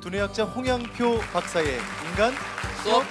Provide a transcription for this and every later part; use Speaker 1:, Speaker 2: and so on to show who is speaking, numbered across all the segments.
Speaker 1: 두뇌학자 홍양표 박사의 인간
Speaker 2: 수업.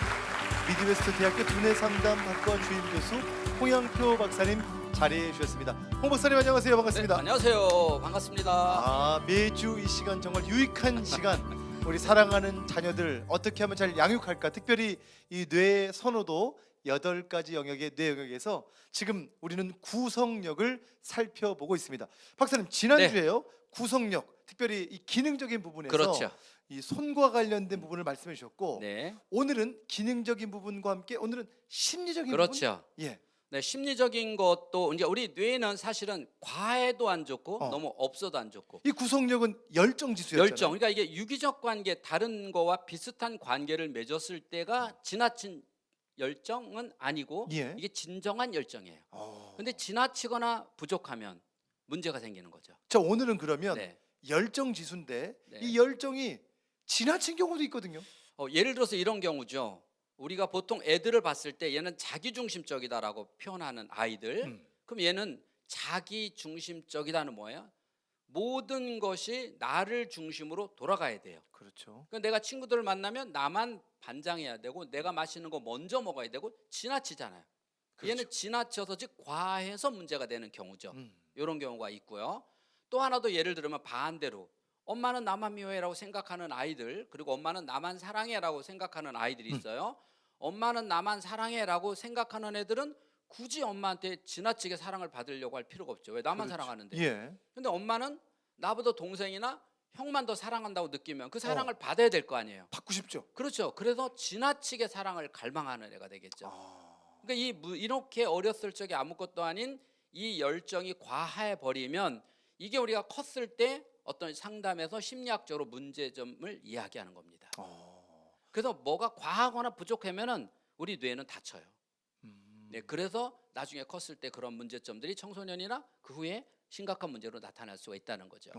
Speaker 1: 미드웨스트 대학교 두뇌상담학과 주임 교수 홍양표 박사님 자리해 주셨습니다. 홍 박사님 안녕하세요. 반갑습니다.
Speaker 2: 네, 안녕하세요. 반갑습니다.
Speaker 1: 매주 이 시간 정말 유익한 시간. 우리 사랑하는 자녀들 어떻게 하면 잘 양육할까? 특별히 이 뇌 선호도 8가지 영역의 뇌 영역에서 지금 우리는 구성력을 살펴보고 있습니다. 박사님 지난주에요. 구성력, 특별히 이 기능적인 부분에서
Speaker 2: 그렇죠.
Speaker 1: 이 손과 관련된 부분을 말씀해 주셨고
Speaker 2: 네,
Speaker 1: 오늘은 기능적인 부분과 함께 오늘은 심리적인
Speaker 2: 그렇죠.
Speaker 1: 부분? 예.
Speaker 2: 네, 심리적인 것도 이제 우리 뇌는 사실은 과해도 안 좋고 너무 없어도 안 좋고.
Speaker 1: 이 구성력은 열정 지수였잖아요.
Speaker 2: 열정. 그러니까 이게 유기적 관계, 다른 거와 비슷한 관계를 맺었을 때가 지나친 열정은 아니고
Speaker 1: 예.
Speaker 2: 이게 진정한 열정이에요. 근데 지나치거나 부족하면 문제가 생기는 거죠.
Speaker 1: 자, 오늘은 그러면
Speaker 2: 네.
Speaker 1: 열정 지수인데
Speaker 2: 네.
Speaker 1: 이 열정이 지나친 경우도 있거든요.
Speaker 2: 예를 들어서 이런 경우죠. 우리가 보통 애들을 봤을 때 얘는 자기중심적이다라고 표현하는 아이들. 그럼 얘는 자기중심적이다는 뭐예요? 모든 것이 나를 중심으로 돌아가야 돼요.
Speaker 1: 그렇죠.
Speaker 2: 그러니까 내가 친구들을 만나면 나만 반장해야 되고 내가 맛있는 거 먼저 먹어야 되고 지나치잖아요.
Speaker 1: 그렇죠.
Speaker 2: 얘는 지나쳐서 즉 과해서 문제가 되는 경우죠. 이런 경우가 있고요. 또 하나 더 예를 들면 반대로 엄마는 나만 미워해라고 생각하는 아이들, 그리고 엄마는 나만 사랑해라고 생각하는 아이들이 있어요. 엄마는 나만 사랑해라고 생각하는 애들은 굳이 엄마한테 지나치게 사랑을 받으려고 할 필요가 없죠. 왜? 나만
Speaker 1: 그렇죠.
Speaker 2: 사랑하는데.
Speaker 1: 예.
Speaker 2: 근데 엄마는 나보다 동생이나 형만 더 사랑한다고 느끼면 그 사랑을 받아야 될 거 아니에요.
Speaker 1: 받고 싶죠.
Speaker 2: 그렇죠. 그래서 지나치게 사랑을 갈망하는 애가 되겠죠. 그러니까 이렇게 어렸을 적에 아무것도 아닌 이 열정이 과해 버리면 이게 우리가 컸을 때 어떤 상담에서 심리학적으로 문제점을 이야기하는 겁니다. 그래서 뭐가 과하거나 부족하면은 우리 뇌는 다쳐요. 네, 그래서 나중에 컸을 때 그런 문제점들이 청소년이나 그 후에 심각한 문제로 나타날 수가 있다는 거죠.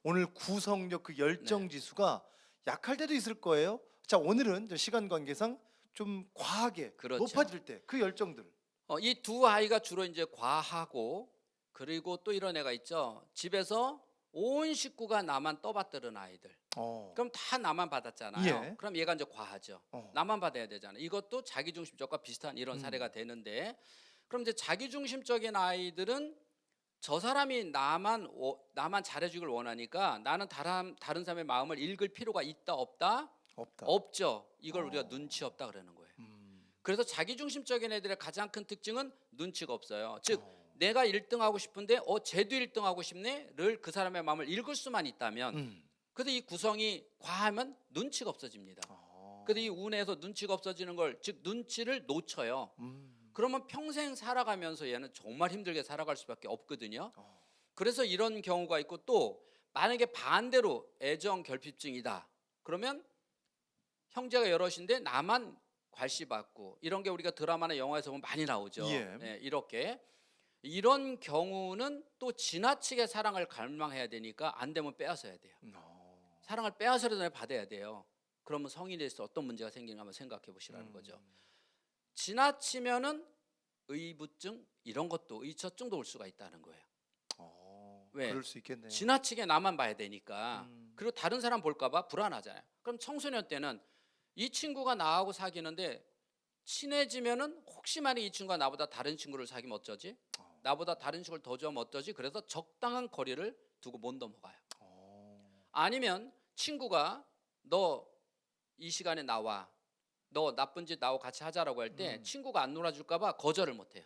Speaker 1: 오늘 구성력 그 열정
Speaker 2: 네.
Speaker 1: 지수가 약할 때도 있을 거예요. 자, 오늘은 시간 관계상 좀 과하게
Speaker 2: 그렇죠.
Speaker 1: 높아질 때 그 열정들.
Speaker 2: 이 두 아이가 주로 이제 과하고, 그리고 또 이런 애가 있죠. 집에서 온 식구가 나만 떠받드는 아이들. 그럼 다 나만 받았잖아요.
Speaker 1: 예.
Speaker 2: 그럼 얘가 이제 과하죠. 나만 받아야 되잖아요. 이것도 자기중심적과 비슷한 이런 사례가 되는데, 그럼 이제 자기중심적인 아이들은 저 사람이 나만 잘해주길 원하니까 나는 다른 사람의 마음을 읽을 필요가 있다 없다?
Speaker 1: 없다.
Speaker 2: 없죠. 이걸 우리가 눈치 없다 그러는 거예요. 그래서 자기중심적인 애들의 가장 큰 특징은 눈치가 없어요. 즉 내가 1등하고 싶은데 쟤도 1등하고 싶네를 그 사람의 마음을 읽을 수만 있다면, 그래서 이 구성이 과하면 눈치가 없어집니다. 그래서 이 운에서 눈치가 없어지는 걸, 즉 눈치를 놓쳐요. 그러면 평생 살아가면서 얘는 정말 힘들게 살아갈 수밖에 없거든요. 그래서 이런 경우가 있고, 또 만약에 반대로 애정 결핍증이다 그러면 형제가 여럿인데 나만 괄시받고, 이런 게 우리가 드라마나 영화에서 보면 많이 나오죠.
Speaker 1: 예.
Speaker 2: 네, 이런 경우는 또 지나치게 사랑을 갈망해야 되니까 안 되면 빼앗아야 돼요. 사랑을 빼앗으려도 받아야 돼요. 그러면 성인이 돼서 어떤 문제가 생기는가 한번 생각해 보시라는 거죠. 지나치면은 의부증 이런 것도, 의처증도 올 수가 있다는 거예요. 왜?
Speaker 1: 그럴 수 있겠네요.
Speaker 2: 지나치게 나만 봐야 되니까. 그리고 다른 사람 볼까 봐 불안하잖아요. 그럼 청소년 때는 이 친구가 나하고 사귀는데 친해지면은 혹시 만약 이 친구가 나보다 다른 친구를 사귀면 어쩌지? 나보다 다른 친구를 더 좋아하면 어떠지? 그래서 적당한 거리를 두고 못 넘어가요. 아니면 친구가 너 이 시간에 나와, 너 나쁜 짓 나하고 같이 하자라고 할 때 친구가 안 놀아줄까 봐 거절을 못 해요.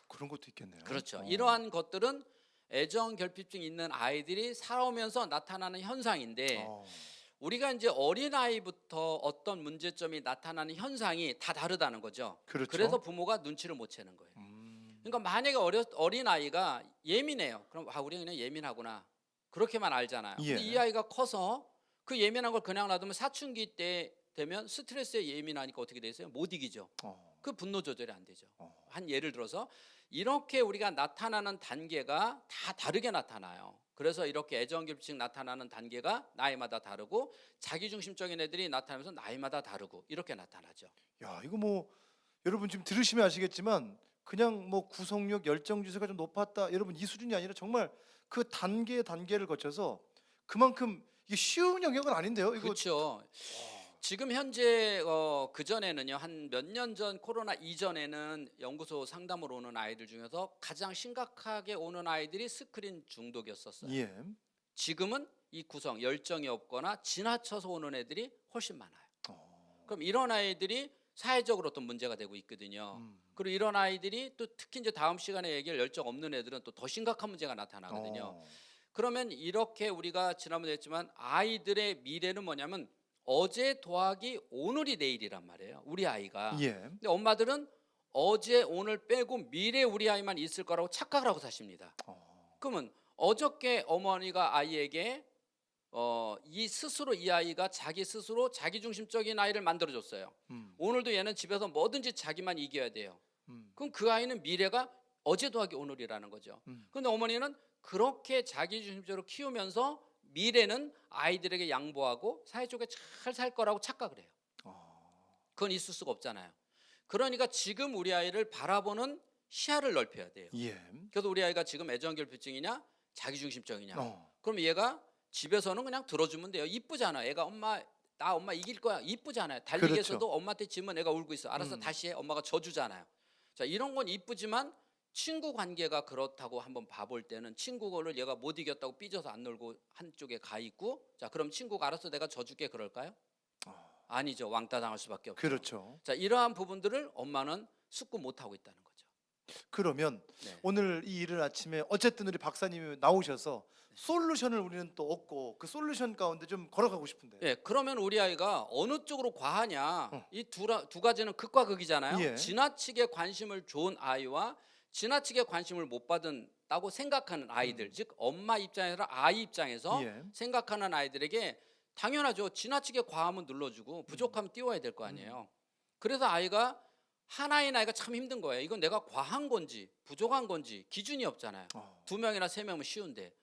Speaker 1: 그런 것도 있겠네요.
Speaker 2: 그렇죠. 이러한 것들은 애정 결핍증 있는 아이들이 살아오면서 나타나는 현상인데, 우리가 이제 어린아이부터 어떤 문제점이 나타나는 현상이 다 다르다는 거죠.
Speaker 1: 그렇죠.
Speaker 2: 그래서 부모가 눈치를 못 채는 거예요. 그러니까 만약에 어린아이가 예민해요. 그럼 우리 그냥 예민하구나, 그렇게만 알잖아요.
Speaker 1: 예.
Speaker 2: 근데 이 아이가 커서 그 예민한 걸 그냥 놔두면 사춘기 때 되면 스트레스에 예민하니까 어떻게 되세요? 못 이기죠. 그 분노 조절이 안 되죠. 한 예를 들어서 이렇게 우리가 나타나는 단계가 다 다르게 나타나요. 그래서 이렇게 애정결핍증 나타나는 단계가 나이마다 다르고, 자기중심적인 애들이 나타나면서 나이마다 다르고 이렇게 나타나죠.
Speaker 1: 야, 이거 뭐 여러분 지금 들으시면 아시겠지만 그냥 뭐 구성력, 열정 지수가 좀 높았다, 여러분 이 수준이 아니라 정말 그 단계를 거쳐서 그만큼 이게 쉬운 영역은 아닌데요. 이거
Speaker 2: 그렇죠. 지금 현재 그 전에는요, 한 몇 년 전 코로나 이전에는 연구소 상담으로 오는 아이들 중에서 가장 심각하게 오는 아이들이 스크린 중독이었었어요.
Speaker 1: 예.
Speaker 2: 지금은 이 구성 열정이 없거나 지나쳐서 오는 애들이 훨씬 많아요.
Speaker 1: 어.
Speaker 2: 그럼 이런 아이들이 사회적으로 또 문제가 되고 있거든요.
Speaker 1: 음.
Speaker 2: 그리고 이런 아이들이 또 특히 이제 다음 시간에 얘기할 열정 없는 애들은 또 더 심각한 문제가 나타나거든요.
Speaker 1: 어.
Speaker 2: 그러면 이렇게 우리가 지난번에 했지만 아이들의 미래는 뭐냐면 어제 더하기 오늘이 내일이란 말이에요. 우리 아이가.
Speaker 1: 예.
Speaker 2: 근데 엄마들은 어제 오늘 빼고 미래 우리 아이만 있을 거라고 착각을 하고 사십니다.
Speaker 1: 어.
Speaker 2: 그러면 어저께 어머니가 아이에게 이 스스로 이 아이가 자기 스스로 자기중심적인 아이를 만들어줬어요. 오늘도 얘는 집에서 뭐든지 자기만 이겨야 돼요. 그럼 그 아이는 미래가 어제 더하기 오늘이라는 거죠. 그런데 어머니는 그렇게 자기중심적으로 키우면서 미래는 아이들에게 양보하고 사회 쪽에 잘 살 거라고 착각을 해요. 그건 있을 수가 없잖아요. 그러니까 지금 우리 아이를 바라보는 시야를 넓혀야 돼요.
Speaker 1: 예.
Speaker 2: 그래서 우리 아이가 지금 애정결핍증이냐 자기중심적이냐.
Speaker 1: 어.
Speaker 2: 그럼 얘가 집에서는 그냥 들어주면 돼요. 이쁘잖아. 애가 엄마 이길 거야. 이쁘잖아요. 달리기에서도
Speaker 1: 그렇죠.
Speaker 2: 엄마한테 지면 애가 울고 있어. 알았어 다시 해. 엄마가 져주잖아요. 자, 이런 건 이쁘지만 친구 관계가 그렇다고 한번 봐볼 때는 친구를 얘가 못 이겼다고 삐져서 안 놀고 한쪽에 가 있고, 자 그럼 친구가 알아서 내가 져줄게 그럴까요? 아니죠. 왕따 당할 수밖에 없죠.
Speaker 1: 그렇죠.
Speaker 2: 자, 이러한 부분들을 엄마는 숙고 못 하고 있다는 거죠.
Speaker 1: 그러면
Speaker 2: 네.
Speaker 1: 오늘 이 일을 아침에 어쨌든 우리 박사님이 나오셔서 솔루션을 우리는 또 얻고 그 솔루션 가운데 좀 걸어가고 싶은데.
Speaker 2: 예, 그러면 우리 아이가 어느 쪽으로 과하냐? 이 두 가지는 극과 극이잖아요.
Speaker 1: 예.
Speaker 2: 지나치게 관심을 준 아이와 지나치게 관심을 못 받았다고 생각하는 아이들, 즉 엄마 입장에서 아이 입장에서
Speaker 1: 예.
Speaker 2: 생각하는 아이들에게 당연하죠. 지나치게 과하면 눌러주고 부족하면 띄워야 될 거 아니에요. 그래서 아이가 하나인 아이가 참 힘든 거예요. 이건 내가 과한 건지 부족한 건지 기준이 없잖아요.
Speaker 1: 어.
Speaker 2: 2명이나 3명은 쉬운데.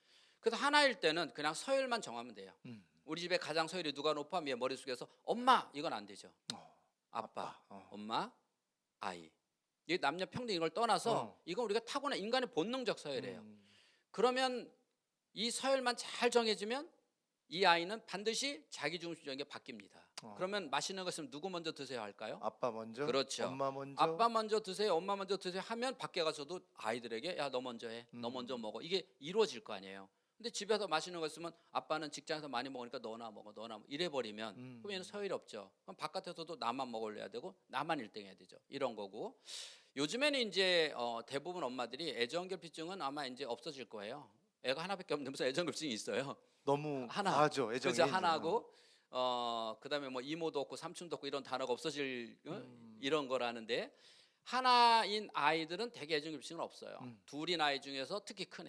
Speaker 2: 그래서 하나일 때는 그냥 서열만 정하면 돼요. 우리 집에 가장 서열이 누가 높아? 얘 머릿속에서 엄마 이건 안 되죠. 아빠, 엄마, 아이. 이 남녀 평등 이걸 떠나서 이건 우리가 타고난 인간의 본능적 서열이에요. 그러면 이 서열만 잘 정해지면 이 아이는 반드시 자기중심적인 게 바뀝니다. 그러면 맛있는 것은 누구 먼저 드세요 할까요?
Speaker 1: 아빠 먼저,
Speaker 2: 그렇죠.
Speaker 1: 엄마 먼저.
Speaker 2: 아빠 먼저 드세요, 엄마 먼저 드세요 하면 밖에 가서도 아이들에게 야 너 먼저 해, 너 먼저 먹어. 이게 이루어질 거 아니에요. 근데 집에서 맛있는 거 있으면 아빠는 직장에서 많이 먹으니까 너나 먹어, 너나 먹어. 이래 버리면 그럼 얘는 서열이 없죠. 그럼 바깥에서도 나만 먹으려야 되고 나만 1등 해야 되죠. 이런 거고. 요즘에는 이제 대부분 엄마들이 애정결핍증은 아마 이제 없어질 거예요. 애가 하나밖에 없는데 애정결핍증이 있어요.
Speaker 1: 너무
Speaker 2: 하나.
Speaker 1: 과하죠. 애정이.
Speaker 2: 그죠, 하나고 그다음에 뭐 이모도 없고 삼촌도 없고 이런 단어가 없어질 이런 거라는데, 하나인 아이들은 대개 애정결핍증은 없어요. 둘인 아이 중에서 특히 큰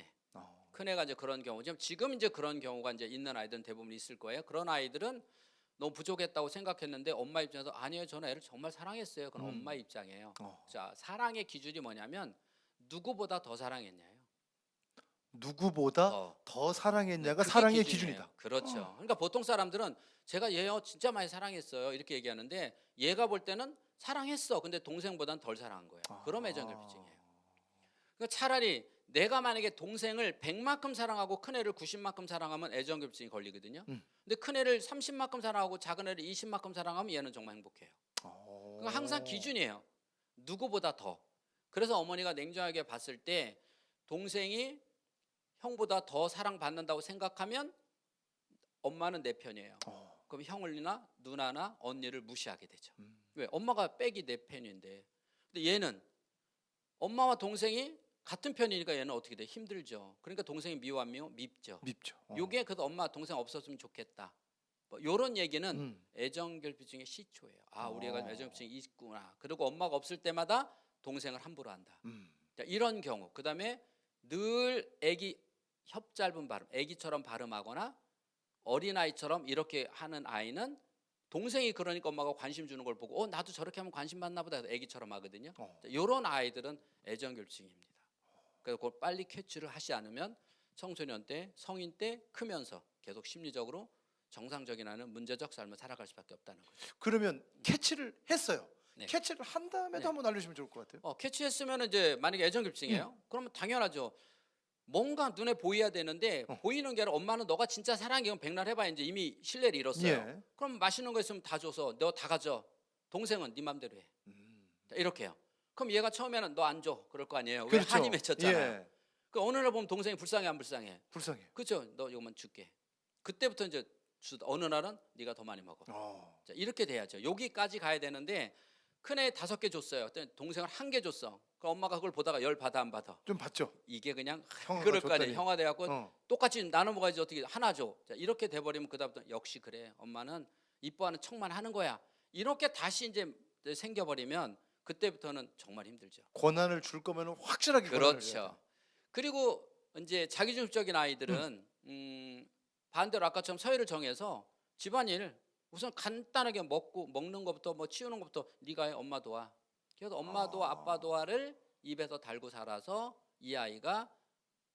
Speaker 2: 애가 이제 그런 경우, 지금 이제 그런 경우가 이제 있는 아이들은 대부분 있을 거예요. 그런 아이들은 너무 부족했다고 생각했는데 엄마 입장에서 아니에요, 저는 애를 정말 사랑했어요. 그건 엄마 입장이에요. 자, 사랑의 기준이 뭐냐면 누구보다 더 사랑했냐요.
Speaker 1: 누구보다 더 사랑했냐가
Speaker 2: 그게
Speaker 1: 사랑의
Speaker 2: 기준이에요.
Speaker 1: 기준이다.
Speaker 2: 그렇죠. 그러니까 보통 사람들은 제가 얘요 진짜 많이 사랑했어요 이렇게 얘기하는데, 얘가 볼 때는 사랑했어. 근데 동생보다는 덜 사랑한 거예요. 그럼 애정결핍증이에요. 그러니까 차라리 내가 만약에 동생을 100만큼 사랑하고 큰 애를 90만큼 사랑하면 애정결핍증이 걸리거든요. 근데 큰 애를 30만큼 사랑하고 작은 애를 20만큼 사랑하면 얘는 정말 행복해요. 그러니까 항상 기준이에요. 누구보다 더. 그래서 어머니가 냉정하게 봤을 때 동생이 형보다 더 사랑받는다고 생각하면 엄마는 내 편이에요. 그럼 형을나 누나나 언니를 무시하게 되죠. 왜? 엄마가 빼기 내 편인데. 근데 얘는 엄마와 동생이 같은 편이니까 얘는 어떻게 돼? 힘들죠. 그러니까 동생이 미워 안 미워? 밉죠.
Speaker 1: 밉죠.
Speaker 2: 요게 그래서 엄마 동생 없었으면 좋겠다. 뭐 요런 얘기는 애정결핍증의 시초예요. 아, 우리 애가 애정결핍증이 있구나. 그리고 엄마가 없을 때마다 동생을 함부로 한다. 자, 이런 경우. 그다음에 늘 애기 혓짧은 발음, 애기처럼 발음하거나 어린아이처럼 이렇게 하는 아이는 동생이 그러니까 엄마가 관심 주는 걸 보고 나도 저렇게 하면 관심 받나 보다 해서 애기처럼 하거든요. 이런 아이들은 애정결핍증입니다. 그래서 그걸 빨리 캐치를 하지 않으면 청소년 때, 성인 때 크면서 계속 심리적으로 정상적인 아이는 문제적 삶을 살아갈 수밖에 없다는 거죠.
Speaker 1: 그러면 캐치를 했어요.
Speaker 2: 네.
Speaker 1: 캐치를 한 다음에도
Speaker 2: 네.
Speaker 1: 한번 알려주면 좋을 것 같아요.
Speaker 2: 캐치했으면 이제 만약에 애정결핍증이에요. 그러면 당연하죠. 뭔가 눈에 보여야 되는데 보이는 게 아니라 엄마는 너가 진짜 사랑해. 그럼 백날 해봐야 이제 이미 신뢰를 잃었어요.
Speaker 1: 예.
Speaker 2: 그럼 맛있는 거 있으면 다 줘서 너 다 가져. 동생은 네 맘대로 해. 자, 이렇게요. 그럼 얘가 처음에는 너 안 줘. 그럴 거 아니에요. 왜
Speaker 1: 그렇죠.
Speaker 2: 한이 맺혔잖아요.
Speaker 1: 예.
Speaker 2: 그 어느 날 보면 동생이 불쌍해 안 불쌍해?
Speaker 1: 불쌍해.
Speaker 2: 그렇죠. 너 이거만 줄게. 그때부터 이제 어느 날은 네가 더 많이 먹어. 자, 이렇게 돼야죠. 여기까지 가야 되는데 큰애 5개 줬어요. 동생은 1개 줬어. 그 엄마가 그걸 보다가 열 받아 안 받아?
Speaker 1: 좀 봤죠.
Speaker 2: 이게 그냥
Speaker 1: 형아가
Speaker 2: 그럴 거
Speaker 1: 줬더니.
Speaker 2: 아니에요. 형아 돼갖고 똑같이 나눠 먹어야지 어떻게 하나 줘. 자, 이렇게 돼버리면 그다음부터 역시 그래. 엄마는 이뻐하는 척만 하는 거야. 이렇게 다시 이제 생겨버리면 그때부터는 정말 힘들죠.
Speaker 1: 권한을 줄 거면 확실하게 권한을 줘야
Speaker 2: 그렇죠.
Speaker 1: 돼.
Speaker 2: 그리고 이제 자기중심적인 아이들은 반대로 아까처럼 서열을 정해서 집안일 우선 간단하게 먹는 것부터 뭐 치우는 것부터 네가 해. 엄마 도와. 그래서 엄마 도와 아빠 도와를 입에서 달고 살아서 이 아이가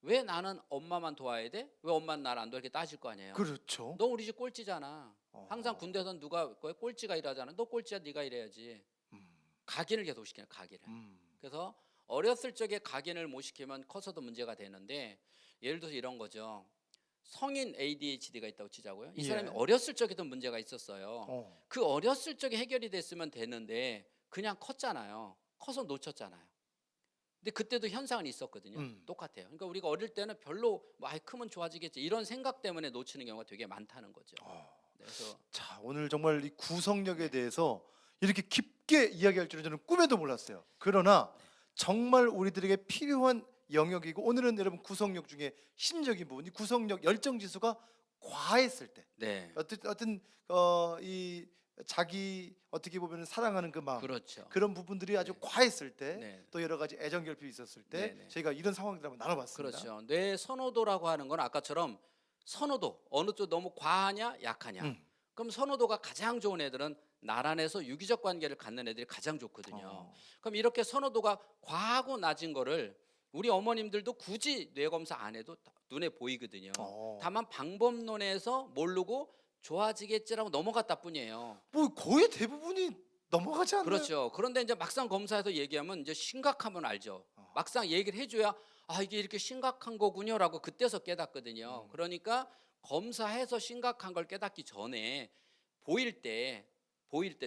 Speaker 2: 왜 나는 엄마만 도와야 돼? 왜 엄마는 나를 안 도와? 이렇게 따질 거 아니에요.
Speaker 1: 그렇죠.
Speaker 2: 너 우리 집 꼴찌잖아. 항상 군대에서 누가 꼴찌가 일하잖아. 너 꼴찌야 네가 일해야지. 각인을 계속 시키는 각인을. 그래서 어렸을 적에 각인을 못 시키면 커서도 문제가 되는데 예를 들어서 이런 거죠. 성인 ADHD가 있다고 치자고요. 이 사람이
Speaker 1: 예.
Speaker 2: 어렸을 적에도 문제가 있었어요. 그 어렸을 적에 해결이 됐으면 되는데 그냥 컸잖아요. 커서 놓쳤잖아요. 근데 그때도 현상은 있었거든요. 똑같아요. 그러니까 우리가 어릴 때는 별로 뭐 아이 크면 좋아지겠지 이런 생각 때문에 놓치는 경우가 되게 많다는 거죠. 그래서
Speaker 1: 자, 오늘 정말 이 구성력에 대해서 이렇게 깊게 이야기할 줄은 저는 꿈에도 몰랐어요. 그러나 정말 우리들에게 필요한 영역이고 오늘은 여러분 구성력 중에 심적인 부분, 이 구성력 열정 지수가 과했을 때
Speaker 2: 네.
Speaker 1: 어떤 이 자기 어떻게 보면 사랑하는 그 마음
Speaker 2: 그렇죠.
Speaker 1: 그런 부분들이 아주
Speaker 2: 네.
Speaker 1: 과했을 때 또
Speaker 2: 네.
Speaker 1: 여러 가지 애정 결핍이 있었을 때
Speaker 2: 네, 네.
Speaker 1: 저희가 이런 상황들을 한번 나눠봤습니다.
Speaker 2: 그렇죠. 뇌 선호도라고 하는 건 아까처럼 선호도 어느 쪽 너무 과하냐 약하냐. 그럼 선호도가 가장 좋은 애들은 나란해서 유기적 관계를 갖는 애들이 가장 좋거든요. 그럼 이렇게 선호도가 과하고 낮은 거를 우리 어머님들도 굳이 뇌 검사 안 해도 눈에 보이거든요. 다만 방법론에서 모르고 좋아지겠지라고 넘어갔다 뿐이에요.
Speaker 1: 뭐 거의 대부분이 넘어가지 않나요?
Speaker 2: 그렇죠. 그런데 이제 막상 검사해서 얘기하면 이제 심각하면 알죠. 막상 얘기를 해줘야 아 이게 이렇게 심각한 거군요라고 그때서 깨닫거든요. 그러니까 검사해서 심각한 걸 깨닫기 전에 보일 때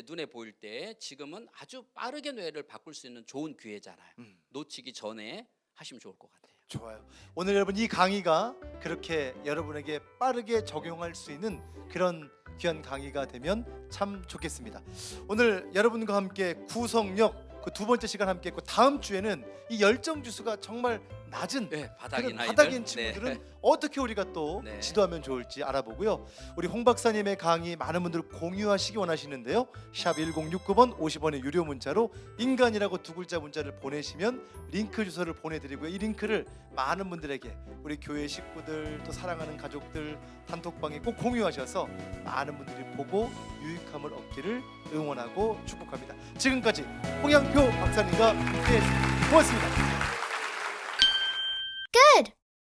Speaker 2: 눈에 보일 때 지금은 아주 빠르게 뇌를 바꿀 수 있는 좋은 기회잖아요. 놓치기 전에 하시면 좋을 것 같아요.
Speaker 1: 좋아요. 오늘 여러분 이 강의가 그렇게 여러분에게 빠르게 적용할 수 있는 그런 귀한 강의가 되면 참 좋겠습니다. 오늘 여러분과 함께 구성력 그 두 번째 시간 함께 했고 다음 주에는 이 열정 지수가 정말 낮은
Speaker 2: 네, 바닥인
Speaker 1: 그런
Speaker 2: 아이들.
Speaker 1: 바닥인 친구들은
Speaker 2: 네.
Speaker 1: 어떻게 우리가 또
Speaker 2: 네.
Speaker 1: 지도하면 좋을지 알아보고요. 우리 홍 박사님의 강의 많은 분들 공유하시기 원하시는데요. 샵 1069번 50원의 유료 문자로 인간이라고 두 글자 문자를 보내시면 링크 주소를 보내드리고요. 이 링크를 많은 분들에게 우리 교회 식구들 또 사랑하는 가족들 단톡방에 꼭 공유하셔서 많은 분들이 보고 유익함을 얻기를 응원하고 축복합니다. 지금까지 홍양표 박사님과 함께했습니다. 고맙습니다.